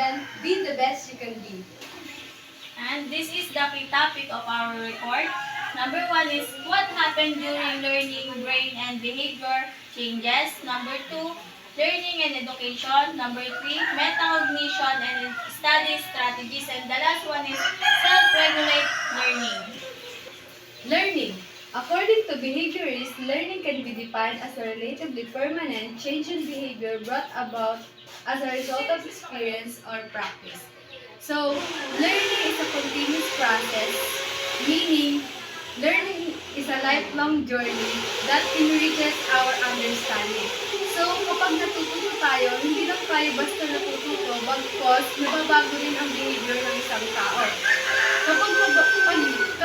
then be the best you can be. And this is the key topic of our report. Number 1 is what happened during learning, brain, and behavior changes. Number 2, learning and education. Number 3, metacognition and study strategies. And the last one is self-regulate learning. Learning. According to behaviorists, learning can be defined as a relatively permanent change in behavior brought about as a result of experience or practice. So, learning is a continuous process, meaning learning is a lifelong journey that enriches our understanding. So, kapag natututo tayo, hindi lang tayo basta natututo, bagkos nababago din ang behavior ng isang tao.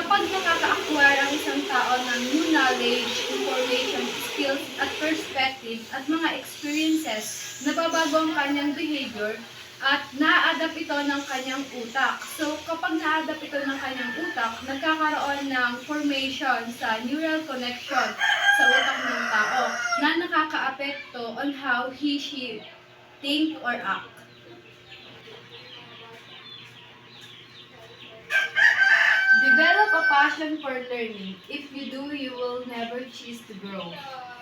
Kapag nakaka-acquire ang isang tao ng new knowledge, information, skills, at perspective, at mga experiences, nababago ang kanyang behavior, at na-adapt ito ng kanyang utak. So, kapag na-adapt ito ng kanyang utak, nagkakaroon ng formation sa neural connection sa utak ng tao na nakaka-apekto on how he/she think or act. Develop a passion for learning. If you do, you will never cease to grow.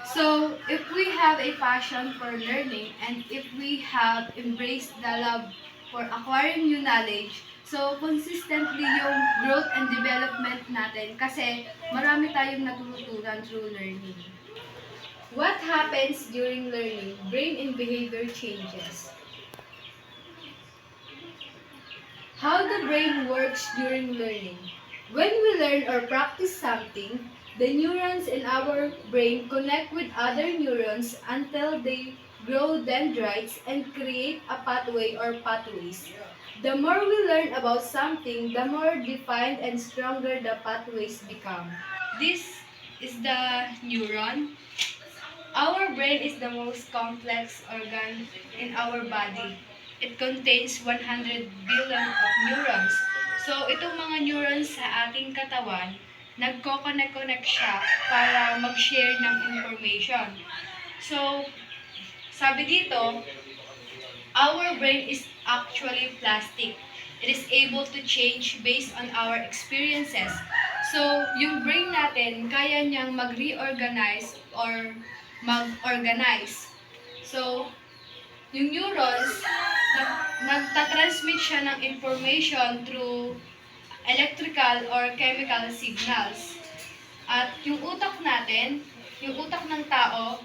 So, if we have a passion for learning and if we have embraced the love for acquiring new knowledge, so consistently yung growth and development natin kasi marami tayong natututunan through learning. What happens during learning? Brain and behavior changes. How the brain works during learning. When we learn or practice something, the neurons in our brain connect with other neurons until they grow dendrites and create a pathway or pathways. The more we learn about something, the more defined and stronger the pathways become. This is the neuron. Our brain is the most complex organ in our body. It contains 100 billion of neurons. So, itong mga neurons sa ating katawan, nagko-connect siya para mag-share ng information. So, sabi dito, our brain is actually plastic. It is able to change based on our experiences. So, yung brain natin, kaya niyang mag-reorganize or mag-organize. So, yung neurons, nagtatransmit siya ng information through electrical or chemical signals. At yung utak natin, yung utak ng tao,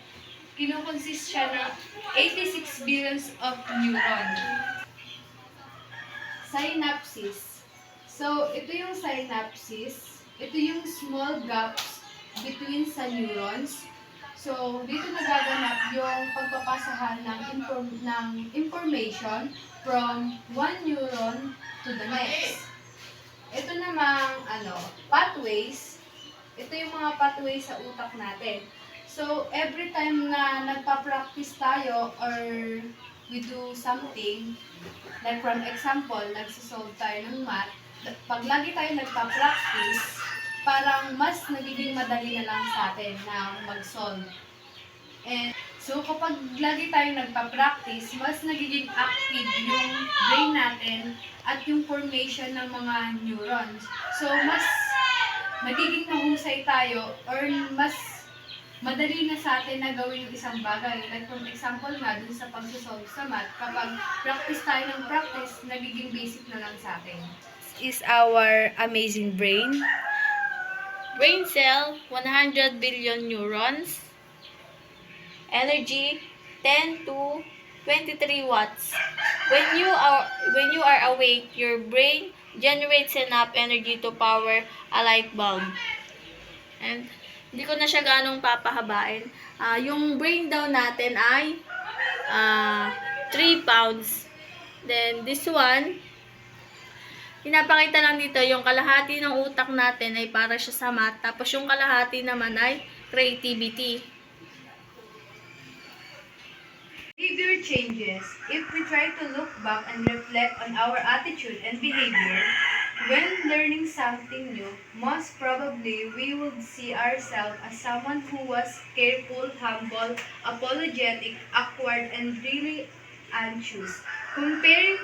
kinukonsist siya ng 86 billions of neurons. Synapses. So, ito yung synapses. Ito yung small gaps between sa neurons. So, dito nagaganap yung pagpapasahan ng information from one neuron to the next. Ito namang pathways. Ito yung mga pathways sa utak natin. So, every time na nagpa-practice tayo or we do something, like from example, nagsisolve tayo ng math, pag lagi tayo nagpa-practice, parang mas nagiging madali na lang sa atin na mag-solve. And so, kapag lagi tayong nagpa-practice, mas nagiging active yung brain natin at yung formation ng mga neurons. So, mas nagiging mahusay tayo or mas madali na sa atin na gawin yung isang bagay. Like from example nga, dun sa pag-solve sa math, kapag practice tayo ng practice, nagiging basic na lang sa atin. This is our amazing brain. Brain cell, 100 billion neurons. Energy, 10 to 23 watts. When you are awake, your brain generates enough energy to power a light bulb. And hindi ko na siya ganong papahabain. Yung brain daw natin ay 3 pounds. Then this one, pinapakita lang dito, yung kalahati ng utak natin ay para siya sa math, tapos yung kalahati naman ay creativity. Behavior changes. If we try to look back and reflect on our attitude and behavior, when learning something new, most probably we would see ourselves as someone who was careful, humble, apologetic, awkward, and really anxious. Comparing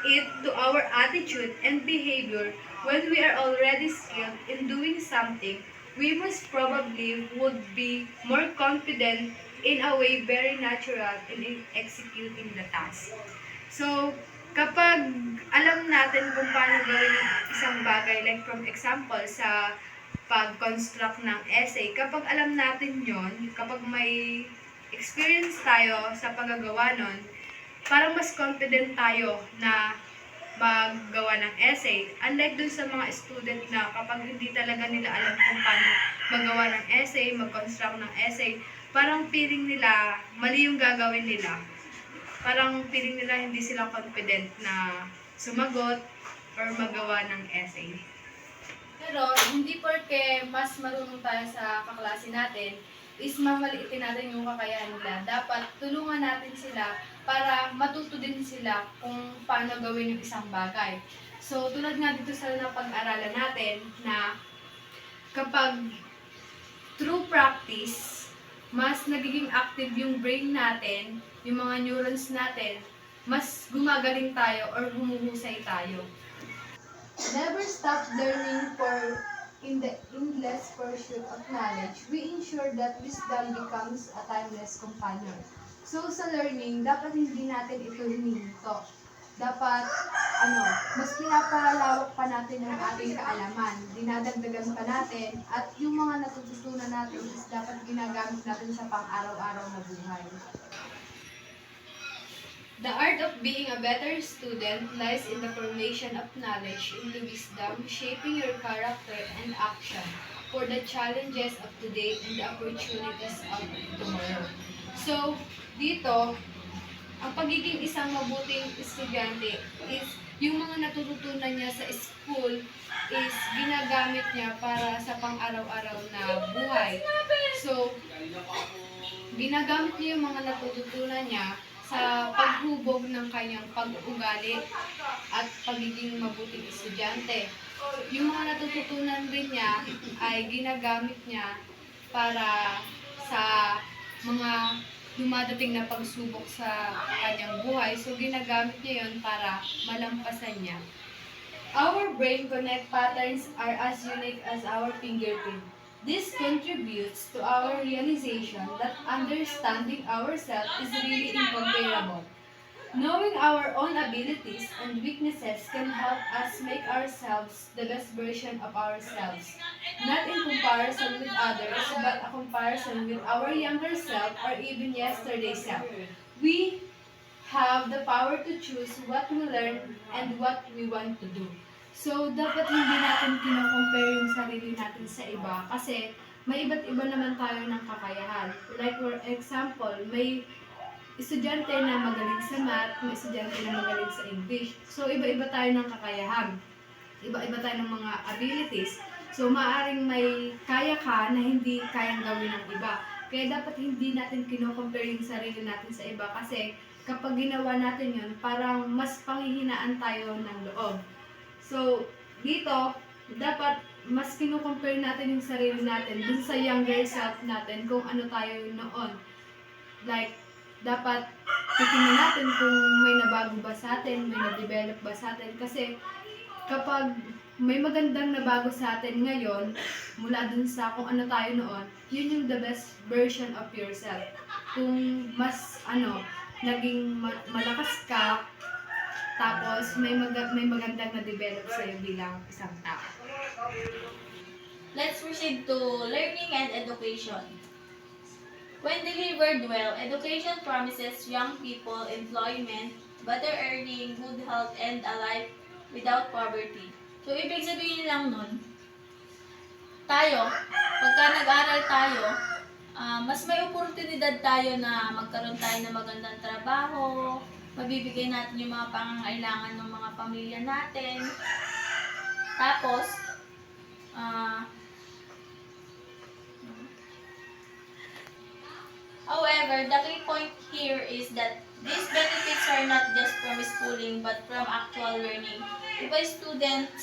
it to our attitude and behavior when we are already skilled in doing something, we most probably would be more confident in a way very natural in executing the task. So, kapag alam natin kung paano gawin yung isang bagay, like from example sa pag-construct ng essay, kapag alam natin yon, kapag may experience tayo sa paggagawa nun, parang mas confident tayo na maggawa ng essay. Unlike dun sa mga student na kapag hindi talaga nila alam kung paano magawa ng essay, mag-construct ng essay, parang feeling nila mali yung gagawin nila. Parang feeling nila hindi sila confident na sumagot or magawa ng essay. Pero hindi porke mas marunong tayo sa kaklase natin is mamaliitin natin yung kakayahan nila. Dapat tulungan natin sila para matuto din sila kung paano gawin yung isang bagay. So, tulad nga dito sa napag-aralan natin na kapag through practice, mas nagiging active yung brain natin, yung mga neurons natin, mas gumagaling tayo or humuhusay tayo. Never stop learning for in the endless pursuit of knowledge. We ensure that wisdom becomes a timeless companion. So sa learning, dapat hindi natin ito hinihinto. Dapat, mas pinapalawak pa natin ang ating kaalaman. Dinadagdagan pa natin at yung mga natututunan natin is dapat ginagamit natin sa pang-araw-araw na buhay. The art of being a better student lies in the formation of knowledge into wisdom, shaping your character and action for the challenges of today and the opportunities of tomorrow. So, dito, ang pagiging isang mabuting estudyante is yung mga natututunan niya sa school is ginagamit niya para sa pang-araw-araw na buhay. So, ginagamit niya yung mga natututunan niya sa paghubog ng kanyang pag-uugali at pagiging mabuting estudyante. Yung mga natututunan rin niya ay ginagamit niya para sa mga dumadating na pagsubok sa kanyang buhay. So, ginagamit niya yun para malampasan niya. Our brain connect patterns are as unique as our fingerprint. This contributes to our realization that understanding ourselves is really incomparable. Knowing our own abilities and weaknesses can help us make ourselves the best version of ourselves, not in comparison with others, but a comparison with our younger self or even yesterday's self. We have the power to choose what we learn and what we want to do. So, dapat hindi natin kino-compare yung sarili natin sa iba kasi may iba't iba naman tayo ng kakayahan. Like for example, may estudyante na magaling sa math, may estudyante na magaling sa English. So, iba-iba tayo ng kakayahan. Iba-iba tayo ng mga abilities. So, maaaring may kaya ka na hindi kayang gawin ng iba. Kaya dapat hindi natin kino-compare yung sarili natin sa iba kasi kapag ginawa natin yun, parang mas panghihinaan tayo ng loob. So, dito, dapat mas kino-compare natin yung sarili natin dun sa younger self natin kung ano tayo noon. Like, dapat titingnan natin kung may nabago ba sa atin, may na-develop ba sa atin. Kasi kapag may magandang nabago sa atin ngayon, mula dun sa kung ano tayo noon, yun yung the best version of yourself. Kung mas, naging malakas ka, tapos may magandang na-develop sa'yo bilang isang tao. Let's proceed to learning and education. When delivered well, education promises young people employment, better earning, good health, and a life without poverty. So, ibig sabihin lang nun, tayo, pagka nag-aral tayo, mas may oportunidad tayo na magkaroon tayo ng magandang trabaho, mabibigay natin yung mga pangangailangan ng mga pamilya natin. Tapos, however, the key point here is that these benefits are not just from schooling but from actual learning. If a student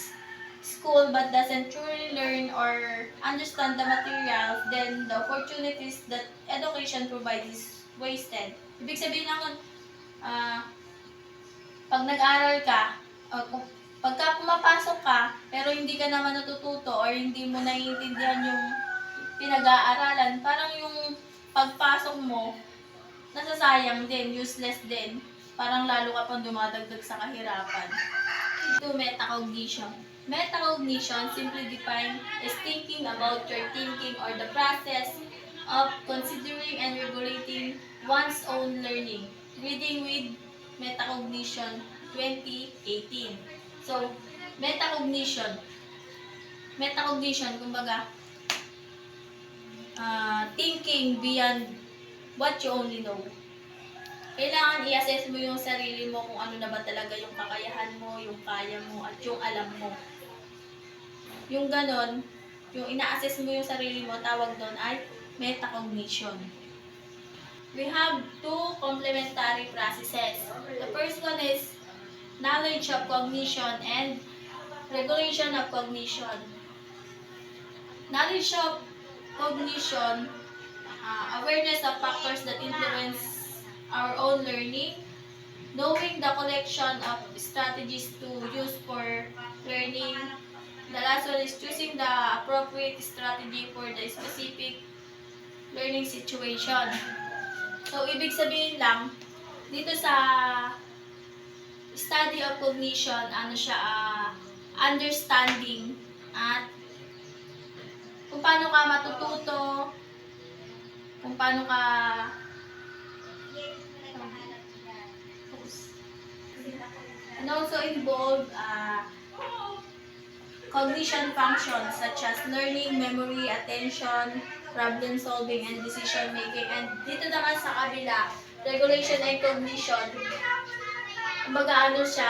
school but doesn't truly learn or understand the materials, then the opportunities that education provides is wasted. Ibig sabihin lang nun, pag nag-aral ka, pagka pumapasok ka, pero hindi ka naman natututo or hindi mo naiintindihan yung pinag-aaralan, parang yung pagpasok mo, nasasayang din, useless din. Parang lalo ka pang dumadagdag sa kahirapan. Ito, metacognition. Metacognition, simply defined, is thinking about your thinking or the process of considering and regulating one's own learning. Reading with Metacognition 2018. So, metacognition. Metacognition, kumbaga, thinking beyond what you only know. Kailangan i-assess mo yung sarili mo kung ano na ba talaga yung kakayahan mo, yung kaya mo, at yung alam mo. Yung ganon, yung ina-assess mo yung sarili mo, tawag doon ay metacognition. We have two complementary processes. The first one is knowledge of cognition and regulation of cognition. Knowledge of cognition, awareness of factors that influence our own learning, knowing the collection of strategies to use for learning. The last one is choosing the appropriate strategy for the specific learning situation. So, ibig sabihin lang, dito sa study of cognition, ano siya, understanding at kung paano ka matututo, kung paano ka and also involve cognition functions such as learning, memory, attention, problem solving, and decision making. And dito naman sa kabila, regulation and cognition, kumbaga ano siya,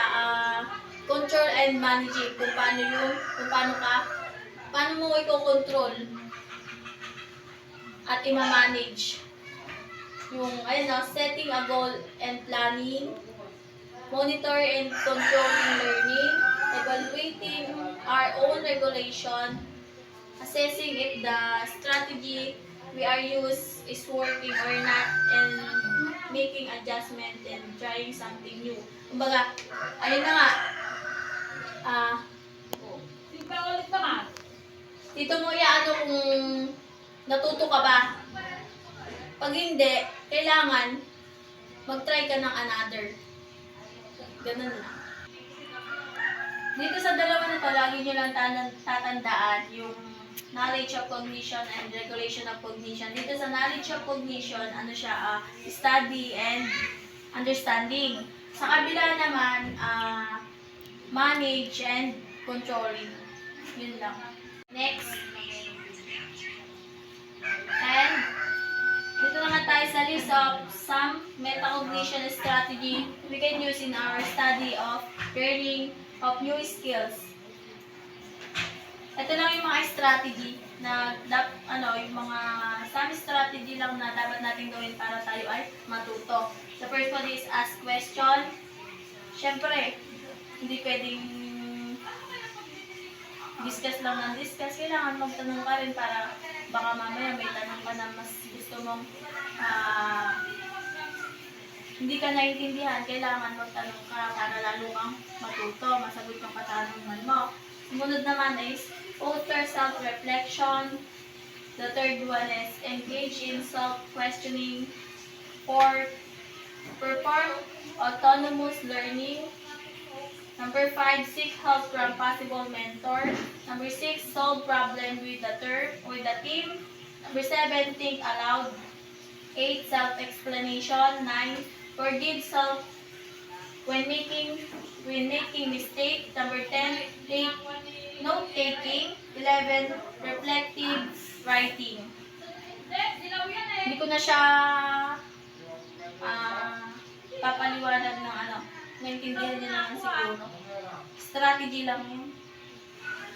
control and managing, kung paano mo i-control at i-manage yung, setting a goal and planning, monitor and controlling learning, evaluating our own regulation, assessing if the strategy we are used is working or not, and making adjustment and trying something new. Kumbaga, ayun na nga, dito mo iaano kung natuto ka ba. Pag hindi, kailangan mag-try ka ng another. Ganun na. Dito sa dalawa na to, lagi nyo lang tatandaan yung knowledge of cognition and regulation of cognition. Dito sa knowledge of cognition, ano siya, study and understanding. Sa kabila naman, manage and controlling. Yun lang. Next. And dito naman tayo sa list of some metacognition strategy we can use in our study of learning of new skills. Ito lang yung mga strategy na yung mga some strategy lang na dapat natin gawin para tayo ay matuto. The first one is ask question. Siyempre, hindi pwedeng discuss lang ng discuss. Kailangan magtanong ka rin para baka mamaya may tanong ka na mas gusto mong hindi ka naiintindihan. Kailangan magtanong ka para lalo kang matuto, masagot yung katanungan mo. Sumunod naman is foster self-reflection. The third one is engage in self-questioning. Fourth, perform autonomous learning. Number 5, seek help from possible mentor. Number 6, solve problem with the team. Number 7, think aloud. 8, self-explanation. 9, forgive self when making mistake. Number 10, note-taking. 11, reflective writing. Hindi ko na siya papaliwanag ng naintindihan niyo naman siguro. Strategy lang yun.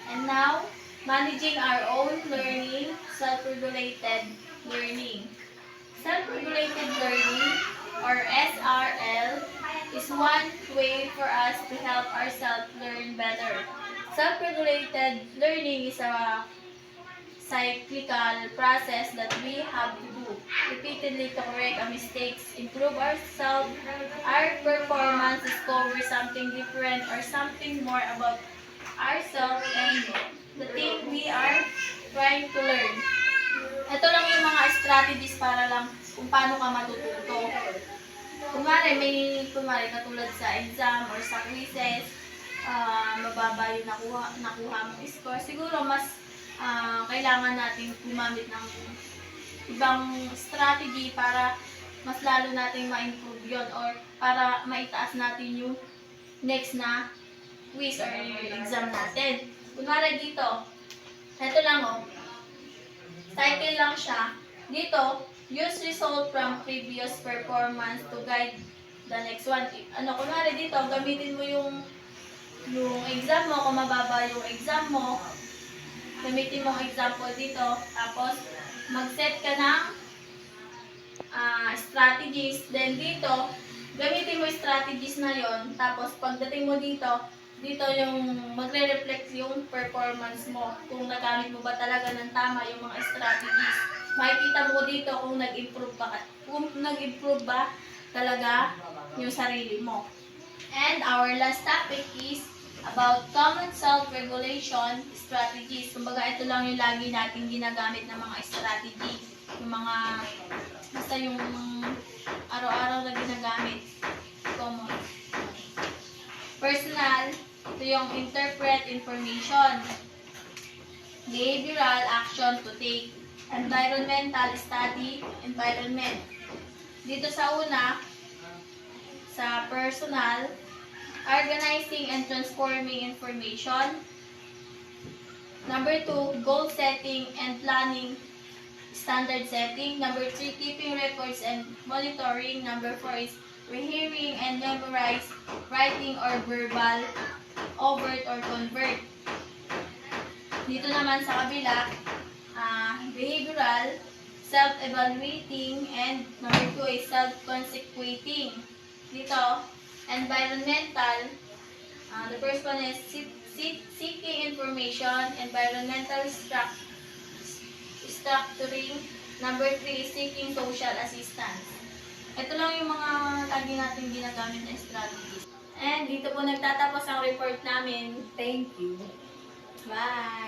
And now, managing our own learning, self-regulated learning. Self-regulated learning, or SRL, is one way for us to help ourselves learn better. Self-regulated learning is a cyclical process that we have to do repeatedly to correct our mistakes, improve ourselves, our performance, discover something different or something more about ourselves and the thing we are trying to learn. Ito lang yung mga strategies para lang kung paano ka matututo. Kunwari katulad sa exam or sa quizzes, mababa yung nakuha mong score. Siguro mas kailangan natin gumamit ng ibang strategy para mas lalo natin ma-improve yun or para maitaas natin yung next na quiz or exam natin. Kunwari dito, ito lang cycle lang siya. Dito, use result from previous performance to guide the next one. Kunwari dito, gamitin mo yung exam mo, kung mababa yung exam mo, gamitin mo ang example dito, tapos mag-set ka ng strategies, then dito, gamitin mo yung strategies na yon, tapos pagdating mo dito yung magre-reflect yung performance mo, kung nagamit mo ba talaga ng tama yung mga strategies. Makikita mo dito kung nag-improve ba talaga yung sarili mo. And our last topic is about common self-regulation strategies. Kumbaga, ito lang yung lagi natin ginagamit ng mga strategy. Yung mga, basta yung araw-araw na ginagamit. Common. Personal, ito yung interpret information. Behavioral, action to take. Environmental, study environment. Dito sa una, sa personal, organizing and transforming information. Number 2, goal setting and planning, standard setting. Number 3, keeping records and monitoring. Number 4 is rehearing and memorize, writing or verbal, overt or convert. Dito naman sa kabila, behavioral, self-evaluating, and number 2 is self-consequating. Dito, environmental, the first one is seeking information, environmental structuring, number 3 is seeking social assistance. Ito lang yung mga lagi natin ginagamit na strategies. And dito po nagtatapos ang report namin. Thank you. Bye!